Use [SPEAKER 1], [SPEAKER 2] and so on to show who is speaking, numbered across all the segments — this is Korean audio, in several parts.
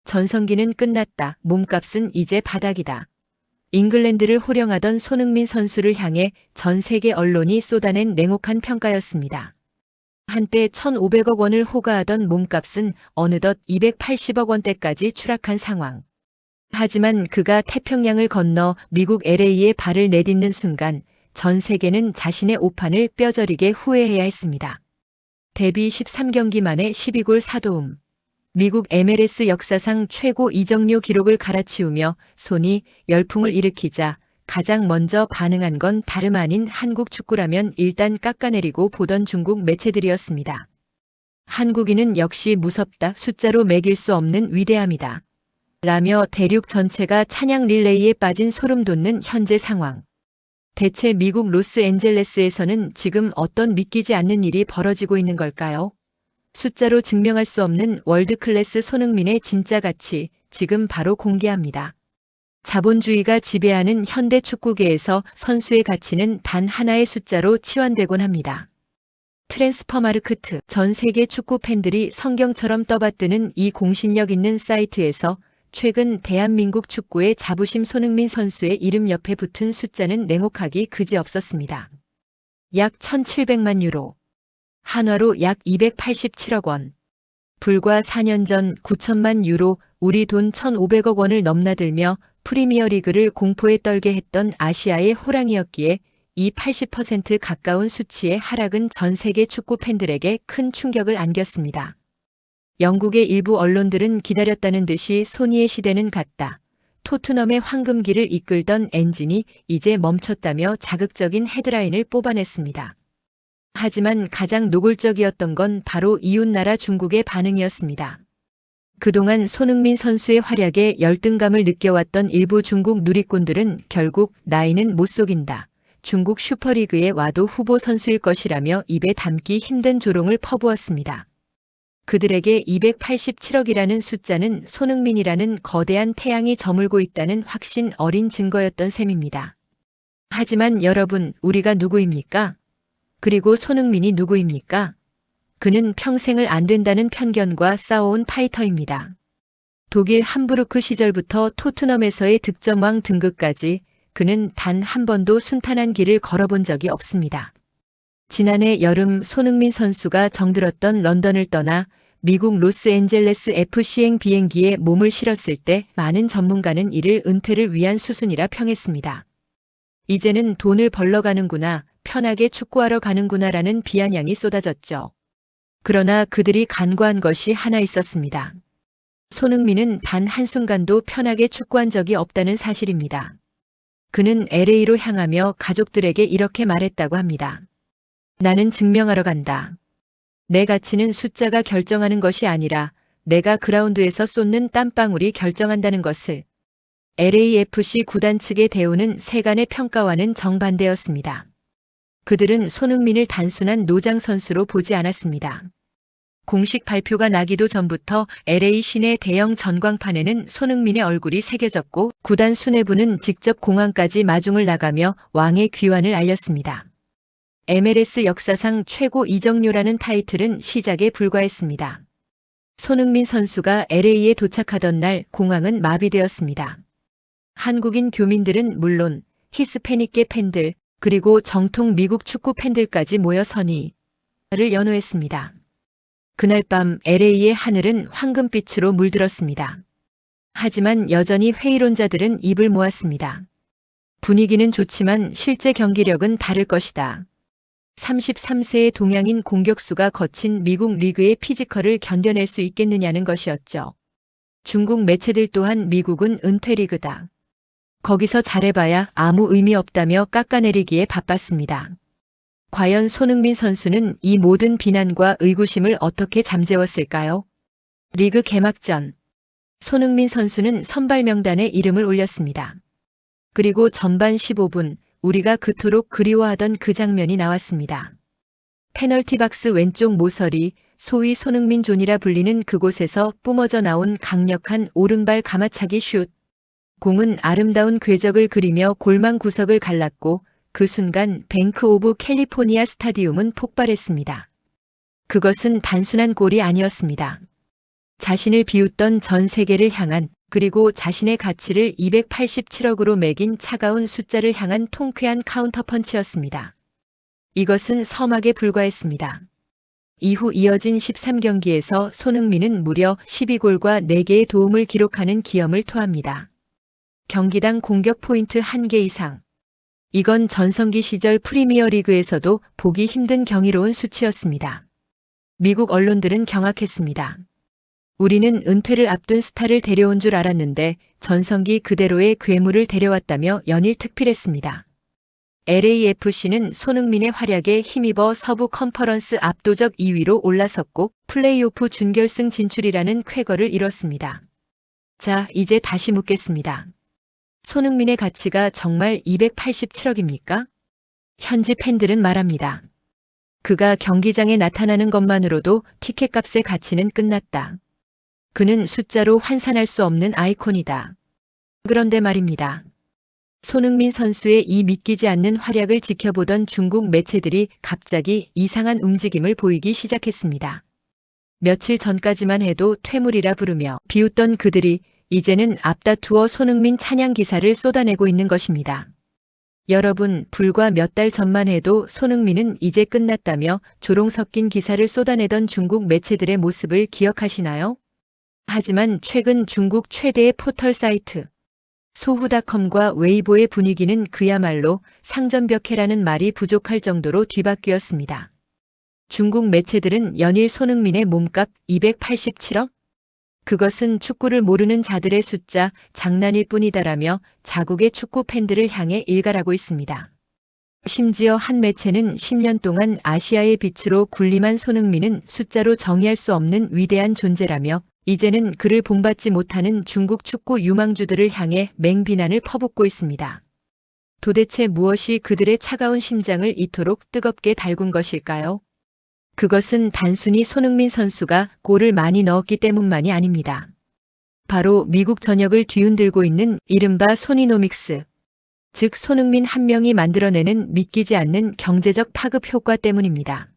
[SPEAKER 1] 전성기는 끝났다. 몸값은 이제 바닥이다. 잉글랜드를 호령하던 손흥민 선수를 향해 전 세계 언론이 쏟아낸 냉혹한 평가였습니다. 한때 1,500억 원을 호가하던 몸값은 어느덧 280억 원대까지 추락한 상황. 하지만 그가 태평양을 건너 미국 LA에 발을 내딛는 순간 전 세계는 자신의 오판을 뼈저리게 후회해야 했습니다. 데뷔 13경기 만에 12골 4도움. 미국 MLS 역사상 최고 이적료 기록을 갈아치우며 손이 열풍을 일으키자 가장 먼저 반응한 건 다름 아닌 한국 축구라면 일단 깎아내리고 보던 중국 매체들이었습니다. 한국인은 역시 무섭다. 숫자로 매길 수 없는 위대함이다. 라며 대륙 전체가 찬양 릴레이에 빠진 소름 돋는 현재 상황. 대체 미국 로스앤젤레스에서는 지금 어떤 믿기지 않는 일이 벌어지고 있는 걸까요? 숫자로 증명할 수 없는 월드클래스 손흥민의 진짜 가치, 지금 바로 공개합니다. 자본주의가 지배하는 현대 축구계에서 선수의 가치는 단 하나의 숫자로 치환되곤 합니다. 트랜스퍼마르크트. 전 세계 축구 팬들이 성경처럼 떠받드는 이 공신력 있는 사이트에서 최근 대한민국 축구의 자부심 손흥민 선수의 이름 옆에 붙은 숫자는 냉혹하기 그지없었습니다. 약 1,700만 유로. 한화로 약 287억 원. 불과 4년 전 9천만 유로, 우리 돈 1,500억 원을 넘나들며 프리미어리그를 공포에 떨게 했던 아시아의 호랑이였기에 이 80% 가까운 수치의 하락은 전 세계 축구 팬들에게 큰 충격을 안겼습니다. 영국의 일부 언론들은 기다렸다는 듯이 소니의 시대는 갔다. 토트넘의 황금기를 이끌던 엔진이 이제 멈췄다며 자극적인 헤드라인을 뽑아냈습니다. 하지만 가장 노골적이었던 건 바로 이웃나라 중국의 반응이었습니다. 그동안 손흥민 선수의 활약에 열등감을 느껴왔던 일부 중국 누리꾼들은 결국 나이는 못 속인다. 중국 슈퍼리그에 와도 후보 선수일 것이라며 입에 담기 힘든 조롱을 퍼부었습니다. 그들에게 287억이라는 숫자는 손흥민이라는 거대한 태양이 저물고 있다는 확신 어린 증거였던 셈입니다. 하지만 여러분, 우리가 누구입니까? 그리고 손흥민이 누구입니까? 그는 평생을 안 된다는 편견과 싸워온 파이터입니다. 독일 함부르크 시절부터 토트넘에서의 득점왕 등극까지 그는 단 한 번도 순탄한 길을 걸어본 적이 없습니다. 지난해 여름 손흥민 선수가 정들었던 런던을 떠나 미국 로스앤젤레스 FC행 비행기에 몸을 실었을 때 많은 전문가는 이를 은퇴를 위한 수순이라 평했습니다. 이제는 돈을 벌러 가는구나, 편하게 축구하러 가는구나라는 비아냥이 쏟아졌죠. 그러나 그들이 간과한 것이 하나 있었습니다. 손흥민은 단 한순간도 편하게 축구한 적이 없다는 사실입니다. 그는 LA로 향하며 가족들에게 이렇게 말했다고 합니다. 나는 증명하러 간다. 내 가치는 숫자가 결정하는 것이 아니라 내가 그라운드에서 쏟는 땀방울이 결정한다는 것을. LAFC 구단 측의 대우는 세간의 평가와는 정반대였습니다. 그들은 손흥민을 단순한 노장 선수로 보지 않았습니다. 공식 발표가 나기도 전부터 LA 시내 대형 전광판에는 손흥민의 얼굴이 새겨졌고 구단 수뇌부는 직접 공항까지 마중을 나가며 왕의 귀환을 알렸습니다. MLS 역사상 최고 이적료라는 타이틀은 시작에 불과했습니다. 손흥민 선수가 LA에 도착하던 날 공항은 마비되었습니다. 한국인 교민들은 물론 히스패닉계 팬들 그리고 정통 미국 축구 팬들까지 모여 선의를 연호했습니다. 그날 밤 LA의 하늘은 황금빛으로 물들었습니다. 하지만 여전히 회의론자들은 입을 모았습니다. 분위기는 좋지만 실제 경기력은 다를 것이다. 33세의 동양인 공격수가 거친 미국 리그의 피지컬을 견뎌낼 수 있겠느냐는 것이었죠. 중국 매체들 또한 미국은 은퇴 리그다. 거기서 잘해봐야 아무 의미 없다며 깎아내리기에 바빴습니다. 과연 손흥민 선수는 이 모든 비난과 의구심을 어떻게 잠재웠을까요? 리그 개막전. 손흥민 선수는 선발 명단에 이름을 올렸습니다. 그리고 전반 15분, 우리가 그토록 그리워하던 그 장면이 나왔습니다. 페널티 박스 왼쪽 모서리, 소위 손흥민 존이라 불리는 그곳에서 뿜어져 나온 강력한 오른발 가마차기 슛. 공은 아름다운 궤적을 그리며 골망 구석을 갈랐고 그 순간 뱅크 오브 캘리포니아 스타디움은 폭발했습니다. 그것은 단순한 골이 아니었습니다. 자신을 비웃던 전 세계를 향한, 그리고 자신의 가치를 287억으로 매긴 차가운 숫자를 향한 통쾌한 카운터펀치였습니다. 이것은 서막에 불과했습니다. 이후 이어진 13경기에서 손흥민은 무려 12골과 4개의 도움을 기록하는 기염을 토합니다. 경기당 공격 포인트 1개 이상. 이건 전성기 시절 프리미어리그에서도 보기 힘든 경이로운 수치였습니다. 미국 언론들은 경악했습니다. 우리는 은퇴를 앞둔 스타를 데려온 줄 알았는데 전성기 그대로의 괴물을 데려왔다며 연일 특필했습니다. LAFC는 손흥민의 활약에 힘입어 서부 컨퍼런스 압도적 2위로 올라섰고 플레이오프 준결승 진출이라는 쾌거를 이뤘습니다. 자, 이제 다시 묻겠습니다. 손흥민의 가치가 정말 287억입니까? 현지 팬들은 말합니다. 그가 경기장에 나타나는 것만으로도 티켓값의 가치는 끝났다. 그는 숫자로 환산할 수 없는 아이콘이다. 그런데 말입니다. 손흥민 선수의 이 믿기지 않는 활약을 지켜보던 중국 매체들이 갑자기 이상한 움직임을 보이기 시작했습니다. 며칠 전까지만 해도 퇴물이라 부르며 비웃던 그들이 이제는 앞다투어 손흥민 찬양 기사를 쏟아내고 있는 것입니다. 여러분, 불과 몇 달 전만 해도 손흥민은 이제 끝났다며 조롱 섞인 기사를 쏟아내던 중국 매체들의 모습을 기억하시나요? 하지만 최근 중국 최대의 포털 사이트 소후닷컴과 웨이보의 분위기는 그야말로 상전벽해라는 말이 부족할 정도로 뒤바뀌었습니다. 중국 매체들은 연일 손흥민의 몸값 287억? 그것은 축구를 모르는 자들의 숫자, 장난일 뿐이다라며 자국의 축구 팬들을 향해 일갈하고 있습니다. 심지어 한 매체는 10년 동안 아시아의 빛으로 군림한 손흥민은 숫자로 정의할 수 없는 위대한 존재라며 이제는 그를 본받지 못하는 중국 축구 유망주들을 향해 맹비난을 퍼붓고 있습니다. 도대체 무엇이 그들의 차가운 심장을 이토록 뜨겁게 달군 것일까요? 그것은 단순히 손흥민 선수가 골을 많이 넣었기 때문만이 아닙니다. 바로 미국 전역을 뒤흔들고 있는 이른바 소니노믹스, 즉 손흥민 한 명이 만들어내는 믿기지 않는 경제적 파급 효과 때문입니다.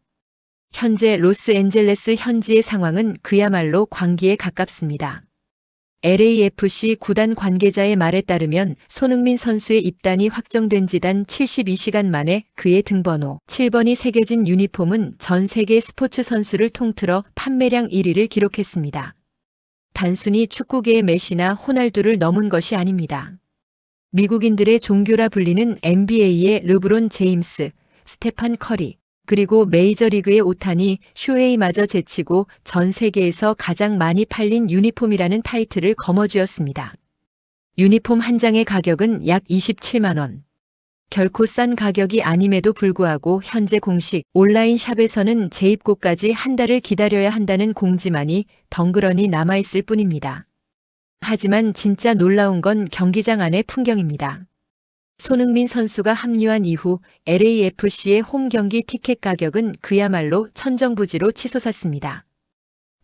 [SPEAKER 1] 현재 로스앤젤레스 현지의 상황은 그야말로 광기에 가깝습니다. LAFC 구단 관계자의 말에 따르면 손흥민 선수의 입단이 확정된 지 단 72시간 만에 그의 등번호 7번이 새겨진 유니폼은 전 세계 스포츠 선수를 통틀어 판매량 1위를 기록했습니다. 단순히 축구계의 메시나 호날두를 넘은 것이 아닙니다. 미국인들의 종교라 불리는 NBA의 르브론 제임스, 스테판 커리, 그리고 메이저리그의 오타니 슈헤이마저 제치고 전 세계에서 가장 많이 팔린 유니폼이라는 타이틀을 거머쥐었습니다. 유니폼 한 장의 가격은 약 27만 원. 결코 싼 가격이 아님에도 불구하고 현재 공식 온라인 샵에서는 재입고까지 한 달을 기다려야 한다는 공지만이 덩그러니 남아있을 뿐입니다. 하지만 진짜 놀라운 건 경기장 안의 풍경입니다. 손흥민 선수가 합류한 이후 LAFC의 홈 경기 티켓 가격은 그야말로 천정부지로 치솟았습니다.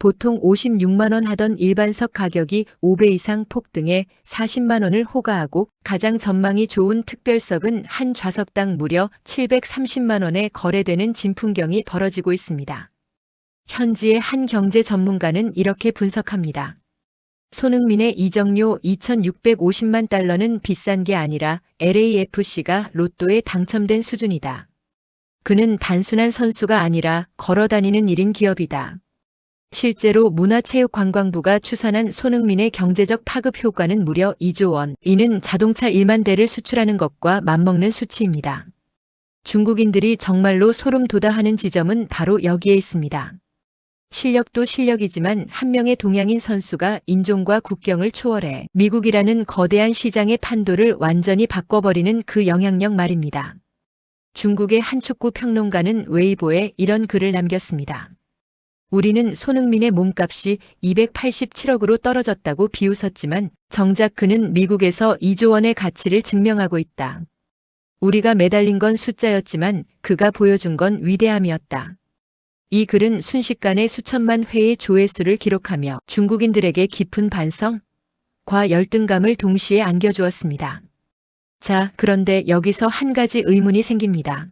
[SPEAKER 1] 보통 56만 원 하던 일반석 가격이 5배 이상 폭등해 40만 원을 호가하고 가장 전망이 좋은 특별석은 한 좌석당 무려 730만 원에 거래되는 진풍경이 벌어지고 있습니다. 현지의 한 경제 전문가는 이렇게 분석합니다. 손흥민의 이적료 2,650만 달러는 비싼 게 아니라 LAFC가 로또에 당첨된 수준이다. 그는 단순한 선수가 아니라 걸어다니는 1인 기업이다. 실제로 문화체육관광부가 추산한 손흥민의 경제적 파급 효과는 무려 2조 원. 이는 자동차 1만 대를 수출하는 것과 맞먹는 수치입니다. 중국인들이 정말로 소름 돋아하는 지점은 바로 여기에 있습니다. 실력도 실력이지만 한 명의 동양인 선수가 인종과 국경을 초월해 미국이라는 거대한 시장의 판도를 완전히 바꿔버리는 그 영향력 말입니다. 중국의 한 축구 평론가는 웨이보에 이런 글을 남겼습니다. 우리는 손흥민의 몸값이 287억으로 떨어졌다고 비웃었지만 정작 그는 미국에서 2조 원의 가치를 증명하고 있다. 우리가 매달린 건 숫자였지만 그가 보여준 건 위대함이었다. 이 글은 순식간에 수천만 회의 조회수를 기록하며 중국인들에게 깊은 반성과 열등감을 동시에 안겨주었습니다. 자, 그런데 여기서 한 가지 의문이 생깁니다.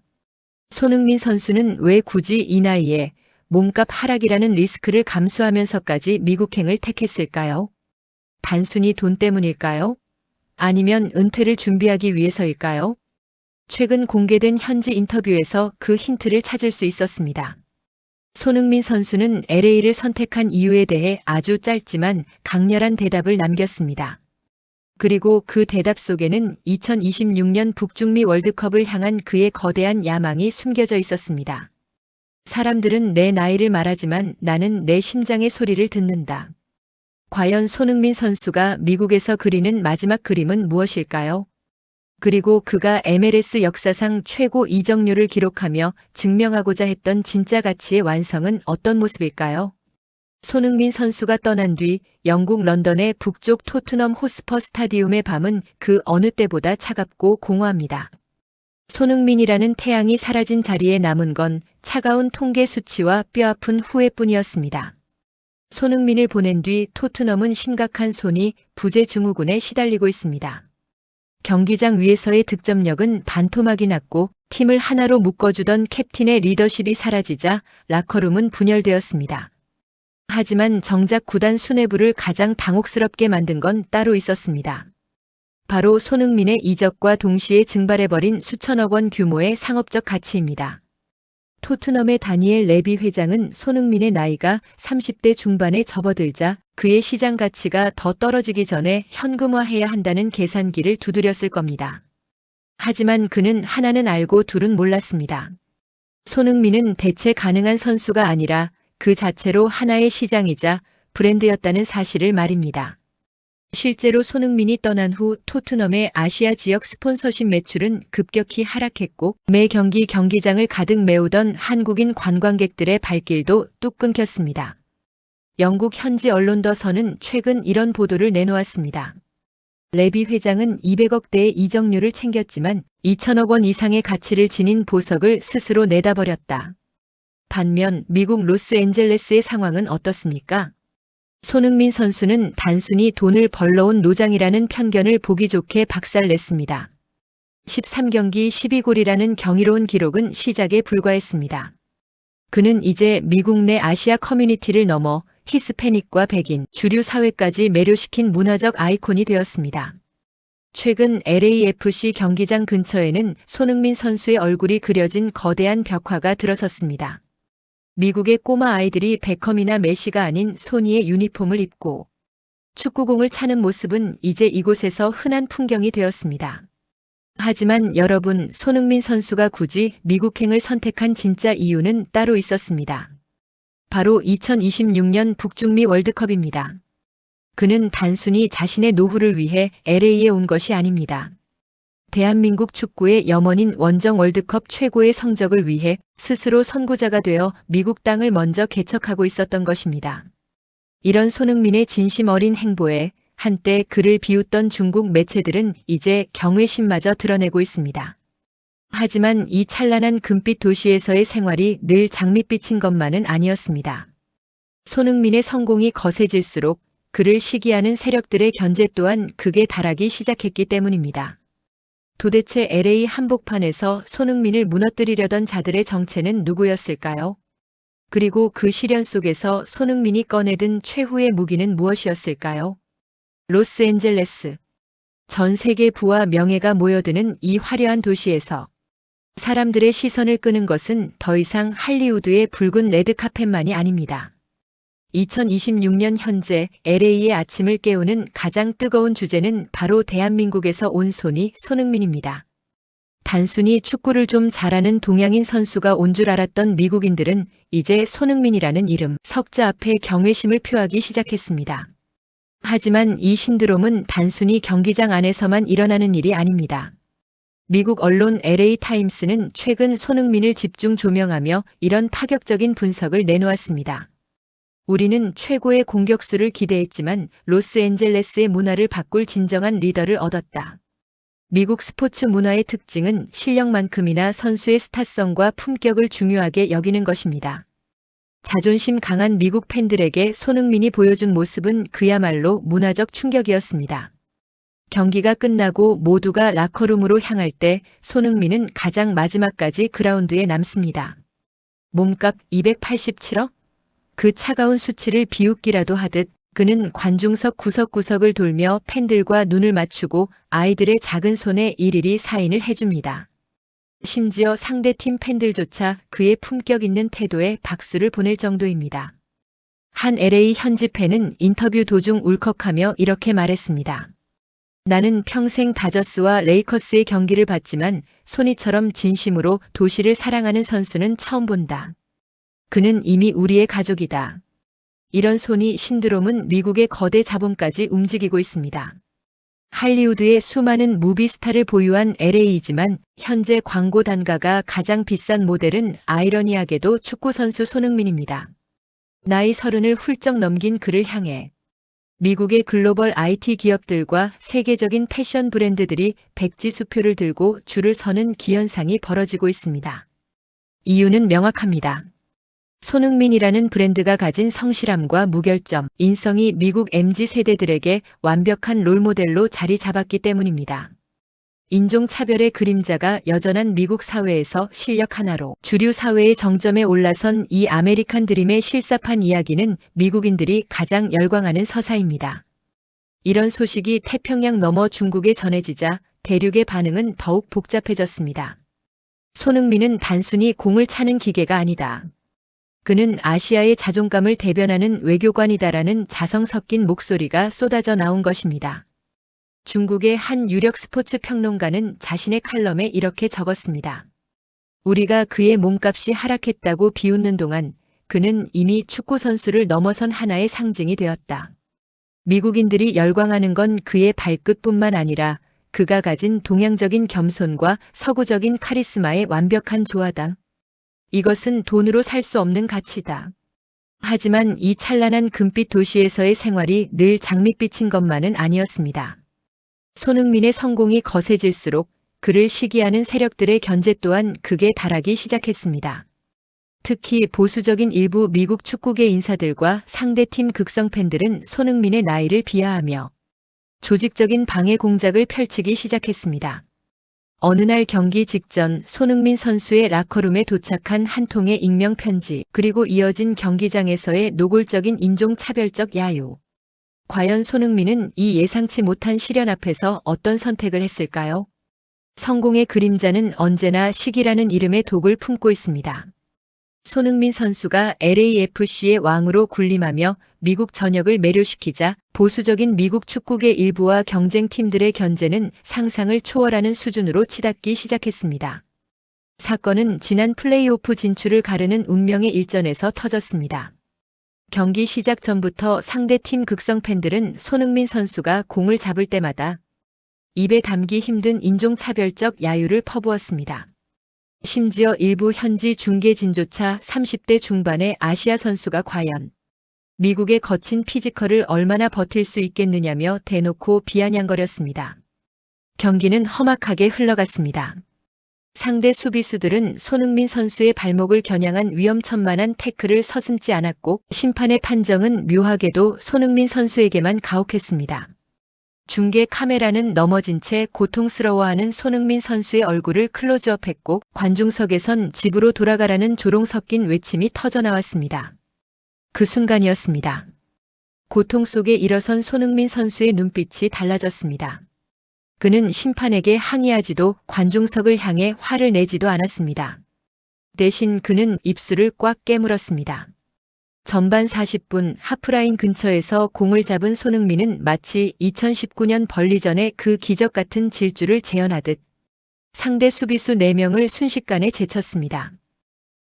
[SPEAKER 1] 손흥민 선수는 왜 굳이 이 나이에 몸값 하락이라는 리스크를 감수하면서까지 미국행을 택했을까요? 단순히 돈 때문일까요? 아니면 은퇴를 준비하기 위해서일까요? 최근 공개된 현지 인터뷰에서 그 힌트를 찾을 수 있었습니다. 손흥민 선수는 LA를 선택한 이유에 대해 아주 짧지만 강렬한 대답을 남겼습니다. 그리고 그 대답 속에는 2026년 북중미 월드컵을 향한 그의 거대한 야망이 숨겨져 있었습니다. 사람들은 내 나이를 말하지만 나는 내 심장의 소리를 듣는다. 과연 손흥민 선수가 미국에서 그리는 마지막 그림은 무엇일까요? 그리고 그가 MLS 역사상 최고 이적료를 기록하며 증명하고자 했던 진짜 가치의 완성은 어떤 모습일까요? 손흥민 선수가 떠난 뒤 영국 런던의 북쪽 토트넘 호스퍼 스타디움의 밤은 그 어느 때보다 차갑고 공허합니다. 손흥민이라는 태양이 사라진 자리에 남은 건 차가운 통계 수치와 뼈아픈 후회뿐이었습니다. 손흥민을 보낸 뒤 토트넘은 심각한 손이 부재 증후군에 시달리고 있습니다. 경기장 위에서의 득점력은 반토막이 났고 팀을 하나로 묶어주던 캡틴의 리더십이 사라지자 라커룸은 분열되었습니다. 하지만 정작 구단 수뇌부를 가장 당혹스럽게 만든 건 따로 있었습니다. 바로 손흥민의 이적과 동시에 증발해버린 수천억 원 규모의 상업적 가치입니다. 토트넘의 다니엘 레비 회장은 손흥민의 나이가 30대 중반에 접어들자 그의 시장 가치가 더 떨어지기 전에 현금화해야 한다는 계산기를 두드렸을 겁니다. 하지만 그는 하나는 알고 둘은 몰랐습니다. 손흥민은 대체 가능한 선수가 아니라 그 자체로 하나의 시장이자 브랜드였다는 사실을 말입니다. 실제로 손흥민이 떠난 후 토트넘의 아시아 지역 스폰서십 매출은 급격히 하락했고 매 경기 경기장을 가득 메우던 한국인 관광객들의 발길도 뚝 끊겼습니다. 영국 현지 언론 더 선은 최근 이런 보도를 내놓았습니다. 레비 회장은 200억대의 이적료를 챙겼지만 2천억 원 이상의 가치를 지닌 보석을 스스로 내다버렸다. 반면 미국 로스앤젤레스의 상황은 어떻습니까? 손흥민 선수는 단순히 돈을 벌러온 노장이라는 편견을 보기 좋게 박살냈습니다. 13경기 12골이라는 경이로운 기록은 시작에 불과했습니다. 그는 이제 미국 내 아시아 커뮤니티를 넘어 히스패닉과 백인, 주류 사회까지 매료시킨 문화적 아이콘이 되었습니다. 최근 LAFC 경기장 근처에는 손흥민 선수의 얼굴이 그려진 거대한 벽화가 들어섰습니다. 미국의 꼬마 아이들이 베컴이나 메시가 아닌 소니의 유니폼을 입고 축구공을 차는 모습은 이제 이곳에서 흔한 풍경이 되었습니다. 하지만 여러분, 손흥민 선수가 굳이 미국행을 선택한 진짜 이유는 따로 있었습니다. 바로 2026년 북중미 월드컵입니다. 그는 단순히 자신의 노후를 위해 LA에 온 것이 아닙니다. 대한민국 축구의 염원인 원정 월드컵 최고의 성적을 위해 스스로 선구자가 되어 미국 땅을 먼저 개척하고 있었던 것입니다. 이런 손흥민의 진심 어린 행보에 한때 그를 비웃던 중국 매체들은 이제 경외심마저 드러내고 있습니다. 하지만 이 찬란한 금빛 도시에서의 생활이 늘 장밋빛인 것만은 아니었습니다. 손흥민의 성공이 거세질수록 그를 시기하는 세력들의 견제 또한 극에 달하기 시작했기 때문입니다. 도대체 LA 한복판에서 손흥민을 무너뜨리려던 자들의 정체는 누구였을까요? 그리고 그 시련 속에서 손흥민이 꺼내든 최후의 무기는 무엇이었을까요? 로스앤젤레스. 전 세계 부와 명예가 모여드는 이 화려한 도시에서 사람들의 시선을 끄는 것은 더 이상 할리우드의 붉은 레드카펫만이 아닙니다. 2026년 현재 LA의 아침을 깨우는 가장 뜨거운 주제는 바로 대한민국에서 온 손흥민입니다. 단순히 축구를 좀 잘하는 동양인 선수가 온 줄 알았던 미국인들은 이제 손흥민이라는 이름, 석자 앞에 경외심을 표하기 시작했습니다. 하지만 이 신드롬은 단순히 경기장 안에서만 일어나는 일이 아닙니다. 미국 언론 LA 타임스는 최근 손흥민을 집중 조명하며 이런 파격적인 분석을 내놓았습니다. 우리는 최고의 공격수를 기대했지만 로스앤젤레스의 문화를 바꿀 진정한 리더를 얻었다. 미국 스포츠 문화의 특징은 실력만큼이나 선수의 스타성과 품격을 중요하게 여기는 것입니다. 자존심 강한 미국 팬들에게 손흥민이 보여준 모습은 그야말로 문화적 충격이었습니다. 경기가 끝나고 모두가 라커룸으로 향할 때 손흥민은 가장 마지막까지 그라운드에 남습니다. 몸값 287억? 그 차가운 수치를 비웃기라도 하듯 그는 관중석 구석구석을 돌며 팬들과 눈을 맞추고 아이들의 작은 손에 일일이 사인을 해줍니다. 심지어 상대팀 팬들조차 그의 품격 있는 태도에 박수를 보낼 정도입니다. 한 LA 현지 팬은 인터뷰 도중 울컥하며 이렇게 말했습니다. 나는 평생 다저스와 레이커스의 경기를 봤지만 소니처럼 진심으로 도시를 사랑하는 선수는 처음 본다. 그는 이미 우리의 가족이다. 이런 소니 신드롬은 미국의 거대 자본까지 움직이고 있습니다. 할리우드의 수많은 무비스타를 보유한 LA이지만 현재 광고 단가가 가장 비싼 모델은 아이러니하게도 축구선수 손흥민입니다. 나이 30을 훌쩍 넘긴 그를 향해 미국의 글로벌 IT 기업들과 세계적인 패션 브랜드들이 백지수표를 들고 줄을 서는 기현상이 벌어지고 있습니다. 이유는 명확합니다. 손흥민이라는 브랜드가 가진 성실함과 무결점, 인성이 미국 MZ세대들에게 완벽한 롤모델로 자리 잡았기 때문입니다. 인종차별의 그림자가 여전한 미국 사회에서 실력 하나로 주류 사회의 정점에 올라선 이 아메리칸 드림의 실사판 이야기는 미국인들이 가장 열광하는 서사입니다. 이런 소식이 태평양 너머 중국에 전해지자 대륙의 반응은 더욱 복잡해졌습니다. 손흥민은 단순히 공을 차는 기계가 아니다. 그는 아시아의 자존감을 대변하는 외교관이다라는 자성 섞인 목소리가 쏟아져 나온 것입니다. 중국의 한 유력 스포츠 평론가는 자신의 칼럼에 이렇게 적었습니다. 우리가 그의 몸값이 하락했다고 비웃는 동안 그는 이미 축구 선수를 넘어선 하나의 상징이 되었다. 미국인들이 열광하는 건 그의 발끝뿐만 아니라 그가 가진 동양적인 겸손과 서구적인 카리스마의 완벽한 조화다. 이것은 돈으로 살 수 없는 가치다. 하지만 이 찬란한 금빛 도시에서의 생활이 늘 장밋빛인 것만은 아니었습니다. 손흥민의 성공이 거세질수록 그를 시기하는 세력들의 견제 또한 극에 달하기 시작했습니다. 특히 보수적인 일부 미국 축구계 인사들과 상대팀 극성 팬들은 손흥민의 나이를 비하하며 조직적인 방해 공작을 펼치기 시작했습니다. 어느 날 경기 직전 손흥민 선수의 라커룸에 도착한 한 통의 익명 편지, 그리고 이어진 경기장에서의 노골적인 인종차별적 야유. 과연 손흥민은 이 예상치 못한 시련 앞에서 어떤 선택을 했을까요? 성공의 그림자는 언제나 시기라는 이름의 독을 품고 있습니다. 손흥민 선수가 LAFC의 왕으로 군림하며 미국 전역을 매료시키자 보수적인 미국 축구계 일부와 경쟁팀들의 견제는 상상을 초월하는 수준으로 치닫기 시작했습니다. 사건은 지난 플레이오프 진출을 가르는 운명의 일전에서 터졌습니다. 경기 시작 전부터 상대팀 극성 팬들은 손흥민 선수가 공을 잡을 때마다 입에 담기 힘든 인종차별적 야유를 퍼부었습니다. 심지어 일부 현지 중계진조차 30대 중반의 아시아 선수가 과연 미국의 거친 피지컬을 얼마나 버틸 수 있겠느냐며 대놓고 비아냥거렸습니다. 경기는 험악하게 흘러갔습니다. 상대 수비수들은 손흥민 선수의 발목을 겨냥한 위험천만한 태클을 서슴지 않았고 심판의 판정은 묘하게도 손흥민 선수에게만 가혹했습니다. 중계 카메라는 넘어진 채 고통스러워하는 손흥민 선수의 얼굴을 클로즈업했고 관중석에선 집으로 돌아가라는 조롱 섞인 외침이 터져나왔습니다. 그 순간이었습니다. 고통 속에 일어선 손흥민 선수의 눈빛이 달라졌습니다. 그는 심판에게 항의하지도 관중석을 향해 화를 내지도 않았습니다. 대신 그는 입술을 꽉 깨물었습니다. 전반 40분 하프라인 근처에서 공을 잡은 손흥민은 마치 2019년 벌리전의 그 기적 같은 질주를 재현하듯 상대 수비수 4명을 순식간에 제쳤습니다.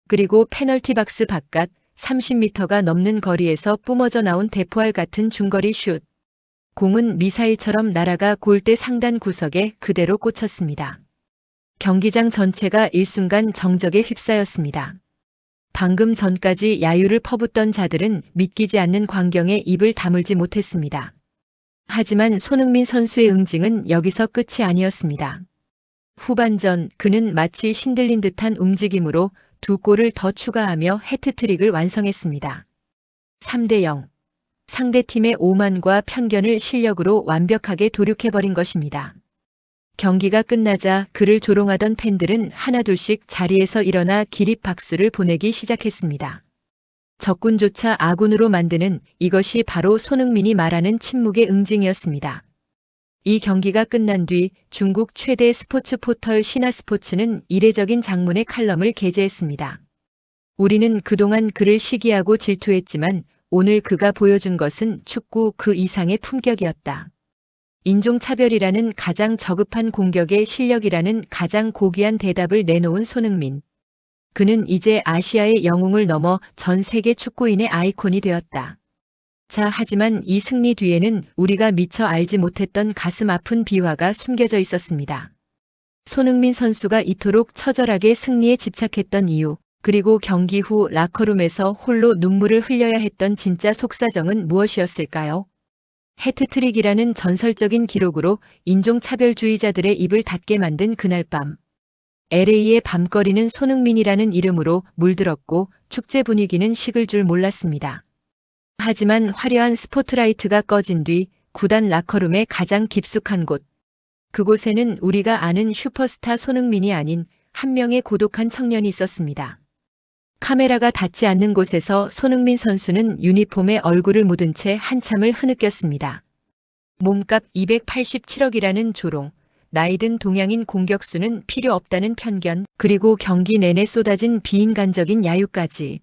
[SPEAKER 1] 그리고 페널티 박스 바깥 30m가 넘는 거리에서 뿜어져 나온 대포알 같은 중거리 슛. 공은 미사일처럼 날아가 골대 상단 구석에 그대로 꽂혔습니다. 경기장 전체가 일순간 정적에 휩싸였습니다. 방금 전까지 야유를 퍼붓던 자들은 믿기지 않는 광경에 입을 다물지 못했습니다. 하지만 손흥민 선수의 응징은 여기서 끝이 아니었습니다. 후반전 그는 마치 신들린 듯한 움직임으로 2골을 더 추가하며 해트트릭을 완성했습니다. 3대0. 상대팀의 오만과 편견을 실력으로 완벽하게 도륙해버린 것입니다. 경기가 끝나자 그를 조롱하던 팬들은 하나둘씩 자리에서 일어나 기립 박수를 보내기 시작했습니다. 적군조차 아군으로 만드는 이것이 바로 손흥민이 말하는 침묵의 응징이었습니다. 이 경기가 끝난 뒤 중국 최대 스포츠 포털 신화스포츠는 이례적인 장문의 칼럼을 게재했습니다. 우리는 그동안 그를 시기하고 질투했지만 오늘 그가 보여준 것은 축구 그 이상의 품격이었다. 인종차별이라는 가장 저급한 공격의 실력이라는 가장 고귀한 대답을 내놓은 손흥민. 그는 이제 아시아의 영웅을 넘어 전 세계 축구인의 아이콘이 되었다. 자, 하지만 이 승리 뒤에는 우리가 미처 알지 못했던 가슴 아픈 비화가 숨겨져 있었습니다. 손흥민 선수가 이토록 처절하게 승리에 집착했던 이유, 그리고 경기 후 라커룸에서 홀로 눈물을 흘려야 했던 진짜 속사정은 무엇이었을까요? 해트트릭이라는 전설적인 기록으로 인종차별주의자들의 입을 닫게 만든 그날 밤. LA의 밤거리는 손흥민이라는 이름으로 물들었고 축제 분위기는 식을 줄 몰랐습니다. 하지만 화려한 스포트라이트가 꺼진 뒤 구단 라커룸의 가장 깊숙한 곳. 그곳에는 우리가 아는 슈퍼스타 손흥민이 아닌 한 명의 고독한 청년이 있었습니다. 카메라가 닿지 않는 곳에서 손흥민 선수는 유니폼에 얼굴을 묻은 채 한참을 흐느꼈습니다. 몸값 287억이라는 조롱, 나이든 동양인 공격수는 필요 없다는 편견, 그리고 경기 내내 쏟아진 비인간적인 야유까지.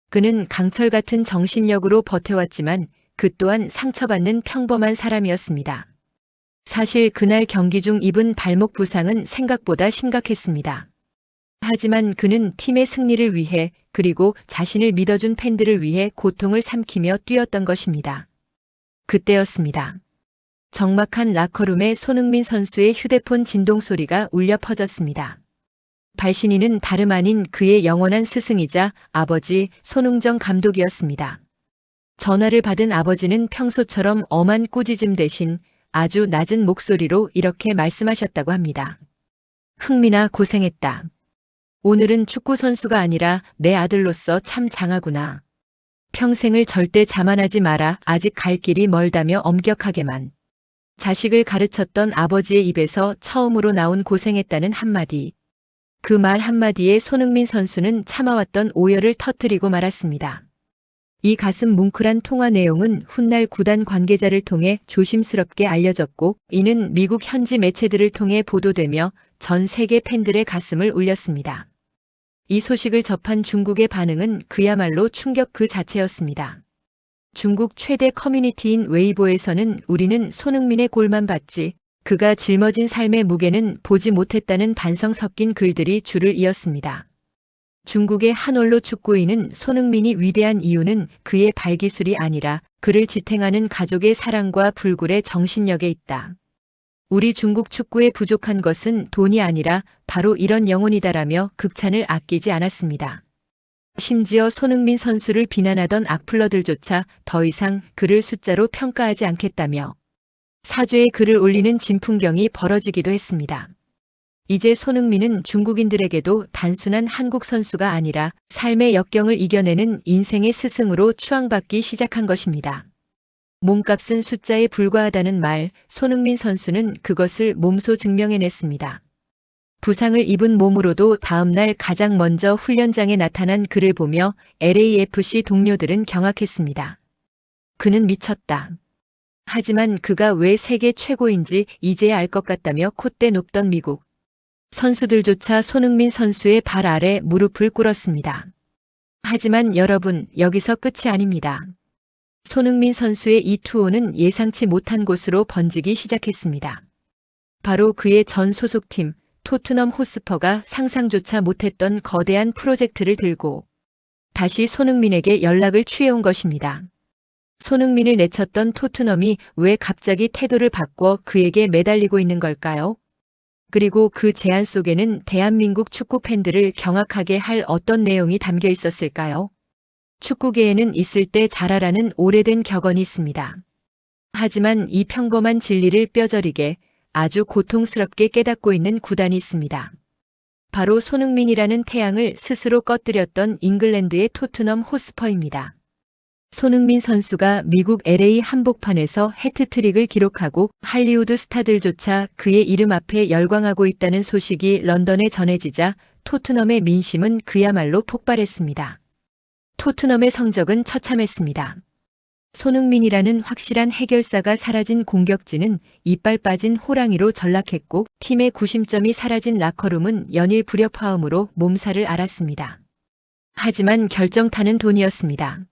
[SPEAKER 1] 그는 강철 같은 정신력으로 버텨왔지만 그 또한 상처받는 평범한 사람이었습니다. 사실 그날 경기 중 입은 발목 부상은 생각보다 심각했습니다. 하지만 그는 팀의 승리를 위해 그리고 자신을 믿어준 팬들을 위해 고통을 삼키며 뛰었던 것입니다. 그때였습니다. 적막한 라커룸에 손흥민 선수의 휴대폰 진동 소리가 울려 퍼졌습니다. 발신인은 다름 아닌 그의 영원한 스승이자 아버지 손흥정 감독이었습니다. 전화를 받은 아버지는 평소처럼 엄한 꾸짖음 대신 아주 낮은 목소리로 이렇게 말씀하셨다고 합니다. 흥민아, 고생했다. 오늘은 축구 선수가 아니라 내 아들로서 참 장하구나. 평생을 절대 자만하지 마라. 아직 갈 길이 멀다며 엄격하게만. 자식을 가르쳤던 아버지의 입에서 처음으로 나온 고생했다는 한마디. 그 말 한마디에 손흥민 선수는 참아왔던 오열을 터뜨리고 말았습니다. 이 가슴 뭉클한 통화 내용은 훗날 구단 관계자를 통해 조심스럽게 알려졌고 이는 미국 현지 매체들을 통해 보도되며 전 세계 팬들의 가슴을 울렸습니다. 이 소식을 접한 중국의 반응은 그야말로 충격 그 자체였습니다. 중국 최대 커뮤니티인 웨이보에서는 우리는 손흥민의 골만 봤지 그가 짊어진 삶의 무게는 보지 못했다는 반성 섞인 글들이 줄을 이었습니다. 중국의 한 언론 축구인은 손흥민이 위대한 이유는 그의 발기술이 아니라 그를 지탱하는 가족의 사랑과 불굴의 정신력에 있다. 우리 중국 축구에 부족한 것은 돈이 아니라 바로 이런 영혼이다라며 극찬을 아끼지 않았습니다. 심지어 손흥민 선수를 비난하던 악플러들조차 더 이상 그를 숫자로 평가하지 않겠다며 사죄의 글을 올리는 진풍경이 벌어지기도 했습니다. 이제 손흥민은 중국인들에게도 단순한 한국 선수가 아니라 삶의 역경을 이겨내는 인생의 스승으로 추앙받기 시작한 것입니다. 몸값은 숫자에 불과하다는 말, 손흥민 선수는 그것을 몸소 증명해냈습니다. 부상을 입은 몸으로도 다음날 가장 먼저 훈련장에 나타난 그를 보며 LAFC 동료들은 경악했습니다. 그는 미쳤다. 하지만 그가 왜 세계 최고인지 이제야 알 것 같다며 콧대 높던 미국 선수들조차 손흥민 선수의 발 아래 무릎을 꿇었습니다. 하지만 여러분, 여기서 끝이 아닙니다. 손흥민 선수의 이 투혼은 예상치 못한 곳으로 번지기 시작했습니다. 바로 그의 전 소속팀 토트넘 호스퍼가 상상조차 못했던 거대한 프로젝트를 들고 다시 손흥민에게 연락을 취해온 것입니다. 손흥민을 내쳤던 토트넘이 왜 갑자기 태도를 바꿔 그에게 매달리고 있는 걸까요? 그리고 그 제안 속에는 대한민국 축구 팬들을 경악하게 할 어떤 내용이 담겨 있었을까요? 축구계에는 있을 때 잘하라는 오래된 격언이 있습니다. 하지만 이 평범한 진리를 뼈저리게 아주 고통스럽게 깨닫고 있는 구단이 있습니다. 바로 손흥민이라는 태양을 스스로 꺼뜨렸던 잉글랜드의 토트넘 호스퍼입니다. 손흥민 선수가 미국 LA 한복판에서 해트트릭을 기록하고 할리우드 스타들조차 그의 이름 앞에 열광하고 있다는 소식이 런던에 전해지자 토트넘의 민심은 그야말로 폭발했습니다. 토트넘의 성적은 처참했습니다. 손흥민이라는 확실한 해결사가 사라진 공격진은 이빨 빠진 호랑이로 전락했고 팀의 구심점이 사라진 라커룸은 연일 불협화음으로 몸살을 앓았습니다. 하지만 결정타는 돈이었습니다.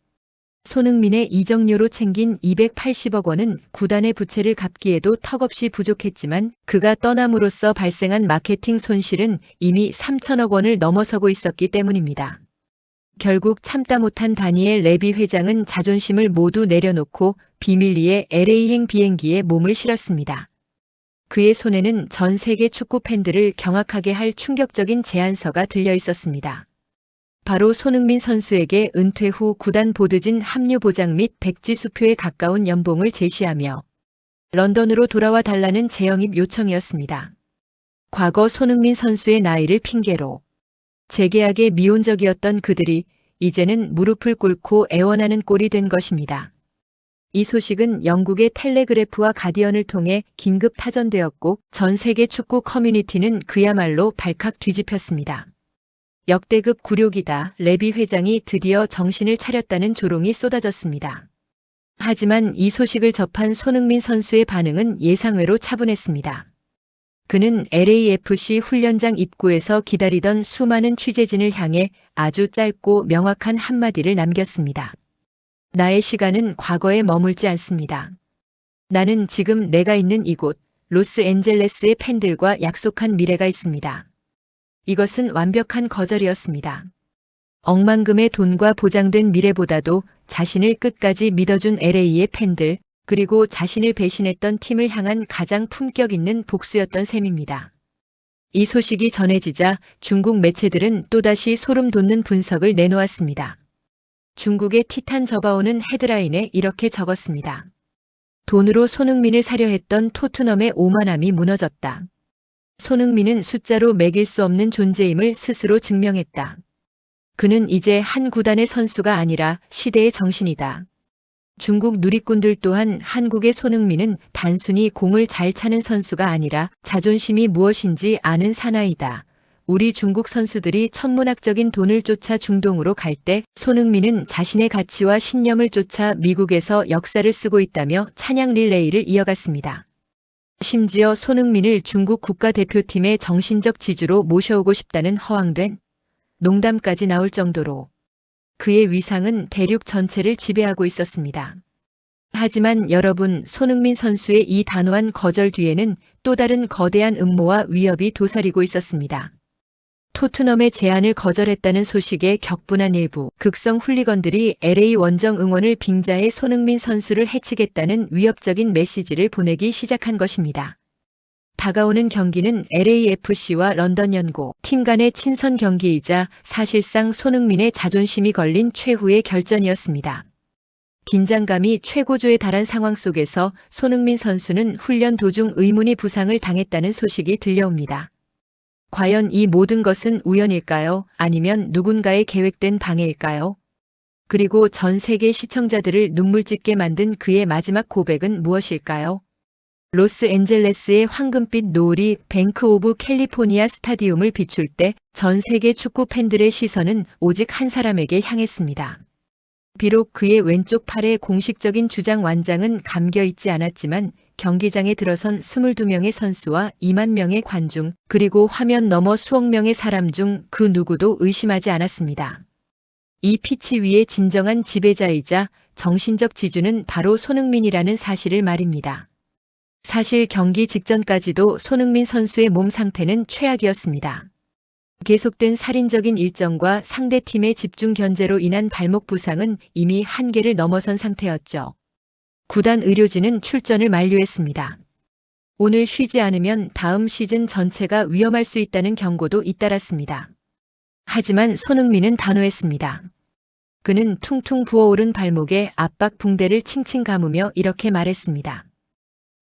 [SPEAKER 1] 손흥민의 이적료로 챙긴 280억 원은 구단의 부채를 갚기에도 턱없이 부족했지만 그가 떠남으로써 발생한 마케팅 손실은 이미 3천억 원을 넘어서고 있었기 때문입니다. 결국 참다 못한 다니엘 레비 회장은 자존심을 모두 내려놓고 비밀리에 LA행 비행기에 몸을 실었습니다. 그의 손에는 전 세계 축구 팬들을 경악하게 할 충격적인 제안서가 들려 있었습니다. 바로 손흥민 선수에게 은퇴 후 구단 보드진 합류 보장 및 백지 수표에 가까운 연봉을 제시하며 런던으로 돌아와 달라는 재영입 요청이었습니다. 과거 손흥민 선수의 나이를 핑계로 재계약에 미온적이었던 그들이 이제는 무릎을 꿇고 애원하는 꼴이 된 것입니다. 이 소식은 영국의 텔레그래프와 가디언을 통해 긴급 타전되었고 전 세계 축구 커뮤니티는 그야말로 발칵 뒤집혔습니다. 역대급 굴욕이다. 레비 회장이 드디어 정신을 차렸다는 조롱이 쏟아졌습니다. 하지만 이 소식을 접한 손흥민 선수의 반응은 예상외로 차분했습니다. 그는 LAFC 훈련장 입구에서 기다리던 수많은 취재진을 향해 아주 짧고 명확한 한마디를 남겼습니다. 나의 시간은 과거에 머물지 않습니다. 나는 지금 내가 있는 이곳 로스앤젤레스의 팬들과 약속한 미래가 있습니다. 이것은 완벽한 거절이었습니다. 억만금의 돈과 보장된 미래보다도 자신을 끝까지 믿어준 LA의 팬들, 그리고 자신을 배신했던 팀을 향한 가장 품격 있는 복수였던 셈입니다. 이 소식이 전해지자 중국 매체들은 또다시 소름 돋는 분석을 내놓았습니다. 중국의 티탄 저바오는 헤드라인에 이렇게 적었습니다. 돈으로 손흥민을 사려 했던 토트넘의 오만함이 무너졌다. 손흥민은 숫자로 매길 수 없는 존재임을 스스로 증명했다. 그는 이제 한 구단의 선수가 아니라 시대의 정신이다. 중국 누리꾼들 또한 한국의 손흥민은 단순히 공을 잘 차는 선수가 아니라 자존심이 무엇인지 아는 사나이다. 우리 중국 선수들이 천문학적인 돈을 쫓아 중동으로 갈 때 손흥민은 자신의 가치와 신념을 쫓아 미국에서 역사를 쓰고 있다며 찬양 릴레이를 이어갔습니다. 심지어 손흥민을 중국 국가대표팀의 정신적 지주로 모셔오고 싶다는 허황된 농담까지 나올 정도로 그의 위상은 대륙 전체를 지배하고 있었습니다. 하지만 여러분, 손흥민 선수의 이 단호한 거절 뒤에는 또 다른 거대한 음모와 위협이 도사리고 있었습니다. 토트넘의 제안을 거절했다는 소식에 격분한 일부 극성 훌리건들이 LA 원정 응원을 빙자해 손흥민 선수를 해치겠다는 위협적인 메시지를 보내기 시작한 것입니다. 다가오는 경기는 LAFC와 런던 연고 팀 간의 친선 경기이자 사실상 손흥민의 자존심이 걸린 최후의 결전이었습니다. 긴장감이 최고조에 달한 상황 속에서 손흥민 선수는 훈련 도중 의문의 부상을 당했다는 소식이 들려옵니다. 과연 이 모든 것은 우연일까요? 아니면 누군가의 계획된 방해일까요? 그리고 전 세계 시청자들을 눈물 짓게 만든 그의 마지막 고백은 무엇일까요? 로스앤젤레스의 황금빛 노을이 뱅크 오브 캘리포니아 스타디움을 비출 때 전 세계 축구 팬들의 시선은 오직 한 사람에게 향했습니다. 비록 그의 왼쪽 팔에 공식적인 주장 완장은 감겨 있지 않았지만 경기장에 들어선 22명의 선수와 2만 명의 관중, 그리고 화면 너머 수억 명의 사람 중 그 누구도 의심하지 않았습니다. 이 피치 위의 진정한 지배자이자 정신적 지주는 바로 손흥민이라는 사실을 말입니다. 사실 경기 직전까지도 손흥민 선수의 몸 상태는 최악이었습니다. 계속된 살인적인 일정과 상대팀의 집중 견제로 인한 발목 부상은 이미 한계를 넘어선 상태였죠. 구단 의료진은 출전을 만류했습니다. 오늘 쉬지 않으면 다음 시즌 전체가 위험할 수 있다는 경고도 잇따랐습니다. 하지만 손흥민은 단호했습니다. 그는 퉁퉁 부어오른 발목에 압박 붕대를 칭칭 감으며 이렇게 말했습니다.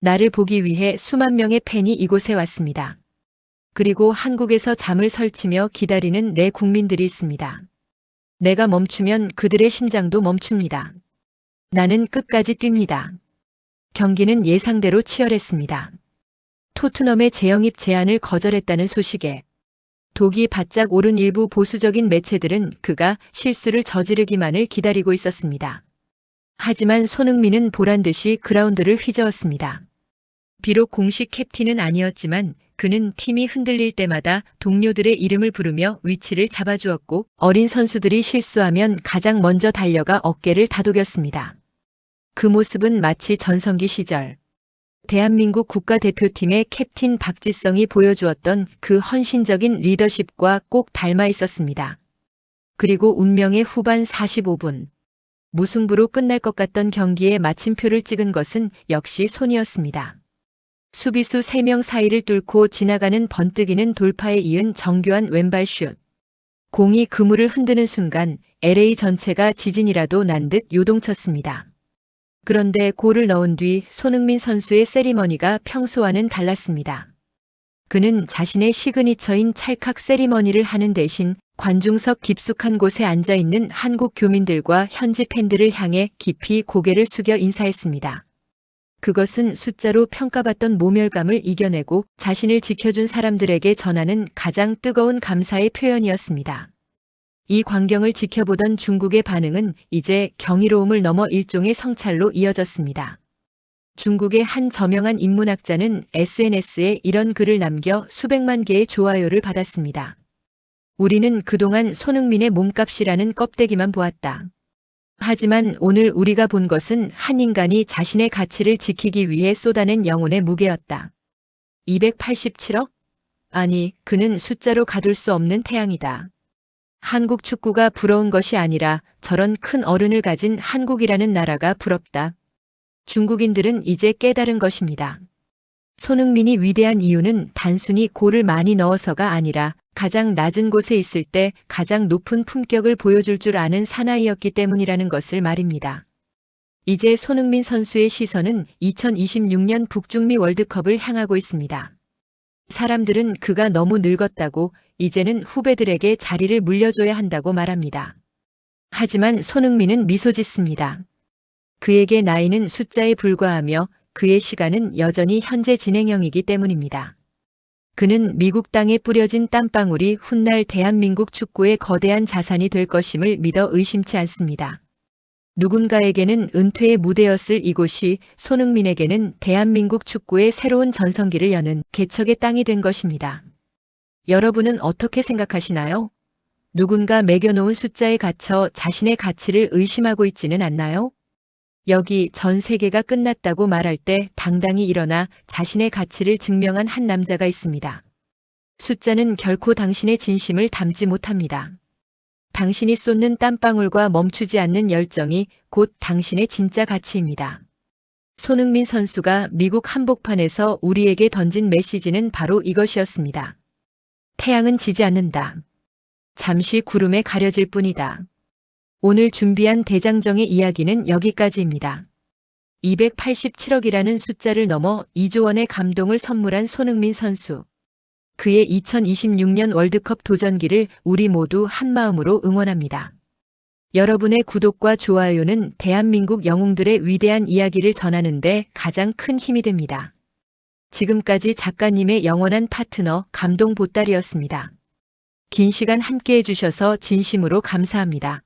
[SPEAKER 1] 나를 보기 위해 수만 명의 팬이 이곳에 왔습니다. 그리고 한국에서 잠을 설치며 기다리는 내 국민들이 있습니다. 내가 멈추면 그들의 심장도 멈춥니다. 나는 끝까지 뜁니다. 경기는 예상대로 치열했습니다. 토트넘의 재영입 제안을 거절했다는 소식에 독이 바짝 오른 일부 보수적인 매체들은 그가 실수를 저지르기만을 기다리고 있었습니다. 하지만 손흥민은 보란듯이 그라운드를 휘저었습니다. 비록 공식 캡틴은 아니었지만 그는 팀이 흔들릴 때마다 동료들의 이름을 부르며 위치를 잡아주었고 어린 선수들이 실수하면 가장 먼저 달려가 어깨를 다독였습니다. 그 모습은 마치 전성기 시절 대한민국 국가대표팀의 캡틴 박지성이 보여주었던 그 헌신적인 리더십과 꼭 닮아 있었습니다. 그리고 운명의 후반 45분. 무승부로 끝날 것 같던 경기에 마침표를 찍은 것은 역시 손이었습니다. 수비수 3명 사이를 뚫고 지나가는 번뜩이는 돌파에 이은 정교한 왼발 슛. 공이 그물을 흔드는 순간 LA 전체가 지진이라도 난 듯 요동쳤습니다. 그런데 골을 넣은 뒤 손흥민 선수의 세리머니가 평소와는 달랐습니다. 그는 자신의 시그니처인 찰칵 세리머니를 하는 대신 관중석 깊숙한 곳에 앉아있는 한국 교민들과 현지 팬들을 향해 깊이 고개를 숙여 인사했습니다. 그것은 숫자로 평가받던 모멸감을 이겨내고 자신을 지켜준 사람들에게 전하는 가장 뜨거운 감사의 표현이었습니다. 이 광경을 지켜보던 중국의 반응은 이제 경이로움을 넘어 일종의 성찰로 이어졌습니다. 중국의 한 저명한 인문학자는 SNS에 이런 글을 남겨 수백만 개의 좋아요를 받았습니다. 우리는 그동안 손흥민의 몸값이라는 껍데기만 보았다. 하지만 오늘 우리가 본 것은 한 인간이 자신의 가치를 지키기 위해 쏟아낸 영혼의 무게였다. 287억? 아니, 그는 숫자로 가둘 수 없는 태양이다. 한국 축구가 부러운 것이 아니라 저런 큰 어른을 가진 한국이라는 나라가 부럽다. 중국인들은 이제 깨달은 것입니다. 손흥민이 위대한 이유는 단순히 골을 많이 넣어서가 아니라 가장 낮은 곳에 있을 때 가장 높은 품격을 보여줄 줄 아는 사나이였기 때문이라는 것을 말입니다. 이제 손흥민 선수의 시선은 2026년 북중미 월드컵을 향하고 있습니다. 사람들은 그가 너무 늙었다고 이제는 후배들에게 자리를 물려줘야 한다고 말합니다. 하지만 손흥민은 미소 짓습니다. 그에게 나이는 숫자에 불과하며 그의 시간은 여전히 현재 진행형이기 때문입니다. 그는 미국 땅에 뿌려진 땀방울이 훗날 대한민국 축구의 거대한 자산이 될 것임을 믿어 의심치 않습니다. 누군가에게는 은퇴의 무대였을 이곳이 손흥민에게는 대한민국 축구의 새로운 전성기를 여는 개척의 땅이 된 것입니다. 여러분은 어떻게 생각하시나요? 누군가 매겨놓은 숫자에 갇혀 자신의 가치를 의심하고 있지는 않나요? 여기 전 세계가 끝났다고 말할 때 당당히 일어나 자신의 가치를 증명한 한 남자가 있습니다. 숫자는 결코 당신의 진심을 담지 못합니다. 당신이 쏟는 땀방울과 멈추지 않는 열정이 곧 당신의 진짜 가치입니다. 손흥민 선수가 미국 한복판에서 우리에게 던진 메시지는 바로 이것이었습니다. 태양은 지지 않는다. 잠시 구름에 가려질 뿐이다. 오늘 준비한 대장정의 이야기는 여기까지입니다. 287억이라는 숫자를 넘어 2조 원의 감동을 선물한 손흥민 선수. 그의 2026년 월드컵 도전기를 우리 모두 한마음으로 응원합니다. 여러분의 구독과 좋아요는 대한민국 영웅들의 위대한 이야기를 전하는 데 가장 큰 힘이 됩니다. 지금까지 작가님의 영원한 파트너 감동 보따리였습니다. 긴 시간 함께 해주셔서 진심으로 감사합니다.